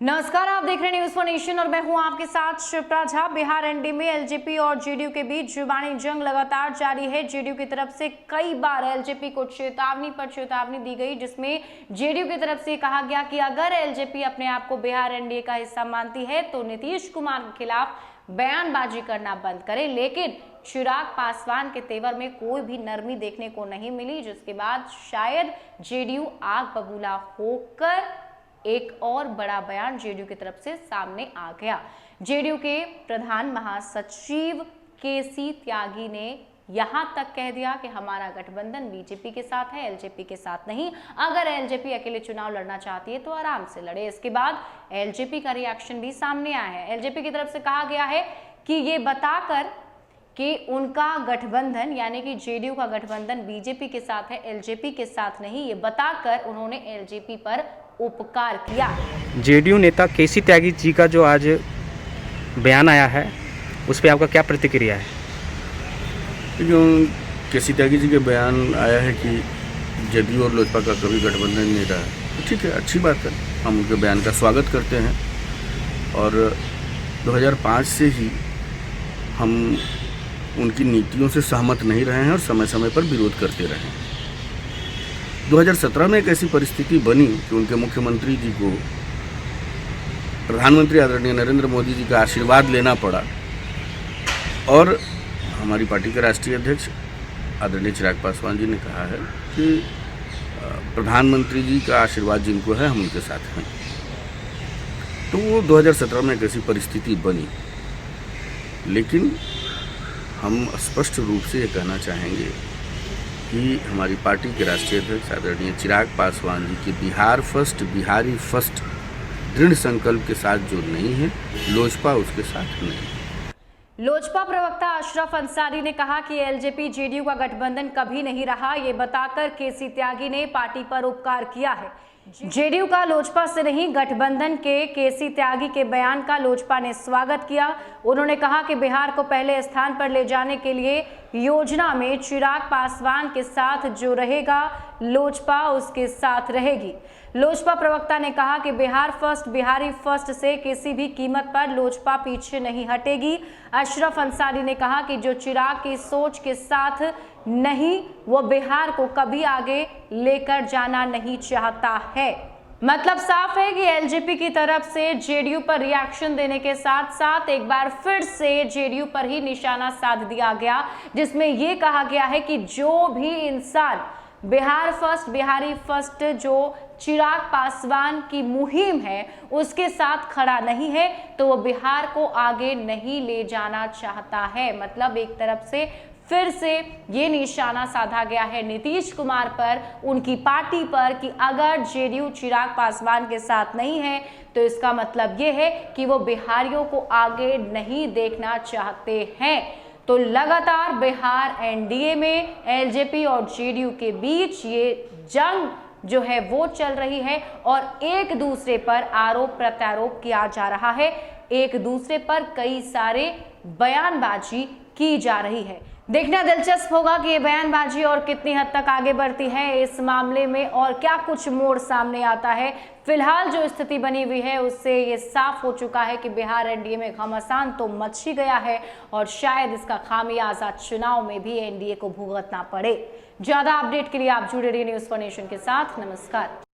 नमस्कार, आप देख रहे हैं न्यूज़ फॉर नेशन और मैं हूं आपके साथ शिप्रा झा। बिहार एनडीए में एलजेपी और जेडीयू के बीच जुबानी जंग लगातार जारी है। जेडीयू की तरफ से कई बार एलजेपी को चेतावनी पर चेतावनी दी गई, जिसमें जेडीयू की तरफ से कहा गया कि अगर एलजेपी अपने आप को बिहार एनडीए का हिस्सा मानती है तो नीतीश कुमार के खिलाफ बयानबाजी करना बंद करे। लेकिन चिराग पासवान के तेवर में कोई भी नरमी देखने को नहीं मिली, जिसके बाद शायद जेडीयू आग बबूला होकर एक और बड़ा बयान जेडीयू की तरफ से सामने आ गया। जेडीयू के प्रधान महासचिव केसी त्यागी ने यहां तक कह दिया कि हमारा गठबंधन बीजेपी के साथ है, एलजेपी के साथ नहीं। अगर एलजेपी अकेले चुनाव लड़ना चाहती है तो आराम से लड़े। इसके बाद एलजेपी का रिएक्शन भी सामने आया है। एलजेपी की तरफ से कहा गया है कि ये बताकर कि उनका गठबंधन यानी कि जेडीयू का गठबंधन बीजेपी के साथ है, एलजेपी के साथ नहीं, ये बताकर उन्होंने एलजेपी पर उपकार किया। जेडीयू नेता केसी त्यागी जी का जो आज बयान आया है, उस पर आपका क्या प्रतिक्रिया है? जो केसी त्यागी जी के बयान आया है कि जेडीयू और लोजपा का कभी गठबंधन नहीं रहा है, तो ठीक है, अच्छी बात है। हम उनके बयान का स्वागत करते हैं और 2005 से ही हम उनकी नीतियों से सहमत नहीं रहे हैं और समय समय पर विरोध करते रहे हैं। 2017 में एक ऐसी परिस्थिति बनी कि उनके मुख्यमंत्री जी को प्रधानमंत्री आदरणीय नरेंद्र मोदी जी का आशीर्वाद लेना पड़ा और हमारी पार्टी के राष्ट्रीय अध्यक्ष आदरणीय चिराग पासवान जी ने कहा है कि प्रधानमंत्री जी का आशीर्वाद जिनको है हम उनके साथ हैं। तो वो 2017 में एक ऐसी परिस्थिति बनी, लेकिन हम स्पष्ट रूप से ये कहना चाहेंगे कि हमारी पार्टी के राष्ट्रीय अध्यक्ष आदरणीय चिराग पासवान जी के बिहार फर्स्ट, बिहारी फर्स्ट दृढ़ संकल्प के साथ जो नहीं है, लोजपा उसके साथ नहीं। लोजपा प्रवक्ता अशरफ अंसारी ने कहा कि एलजेपी जेडीयू का गठबंधन कभी नहीं रहा, ये बताकर केसी त्यागी ने पार्टी पर उपकार किया है। जेडीयू का लोजपा से नहीं, गठबंधन के केसी त्यागी के बयान का लोजपा ने स्वागत किया। उन्होंने कहा कि बिहार को पहले स्थान पर ले जाने के लिए योजना में चिराग पासवान के साथ जो रहेगा, लोजपा उसके साथ रहेगी। लोजपा प्रवक्ता ने कहा कि बिहार फर्स्ट, बिहारी फर्स्ट से किसी भी कीमत पर लोजपा पीछे नहीं हटेगी। अशरफ अंसारी ने कहा कि जो चिराग की सोच के साथ नहीं, वो बिहार को कभी आगे लेकर जाना नहीं चाहता है। मतलब साफ है कि एलजेपी की तरफ से जेडीयू पर रिएक्शन देने के साथ साथ एक बार फिर से जेडीयू पर ही निशाना साध दिया गया, जिसमें यह कहा गया है कि जो भी इंसान बिहार फर्स्ट, बिहारी फर्स्ट जो चिराग पासवान की मुहिम है उसके साथ खड़ा नहीं है तो वो बिहार को आगे नहीं ले जाना चाहता है। मतलब एक तरफ से फिर से ये निशाना साधा गया है नीतीश कुमार पर, उनकी पार्टी पर, कि अगर जेडीयू चिराग पासवान के साथ नहीं है तो इसका मतलब ये है कि वो बिहारियों को आगे नहीं देखना चाहते हैं। तो लगातार बिहार एनडीए में एलजेपी और जेडीयू के बीच ये जंग जो है वो चल रही है और एक दूसरे पर आरोप प्रत्यारोप किया जा रहा है, एक दूसरे पर कई सारे बयानबाजी की जा रही है। देखना दिलचस्प होगा कि ये बयानबाजी और कितनी हद तक आगे बढ़ती है इस मामले में और क्या कुछ मोड़ सामने आता है। फिलहाल जो स्थिति बनी हुई है उससे ये साफ हो चुका है कि बिहार एनडीए में घमासान तो मच ही गया है और शायद इसका खामियाजा चुनाव में भी एनडीए को भुगतना पड़े। ज्यादा अपडेट के लिए आप जुड़े रहिए न्यूज़ फॉर नेशन के साथ। नमस्कार।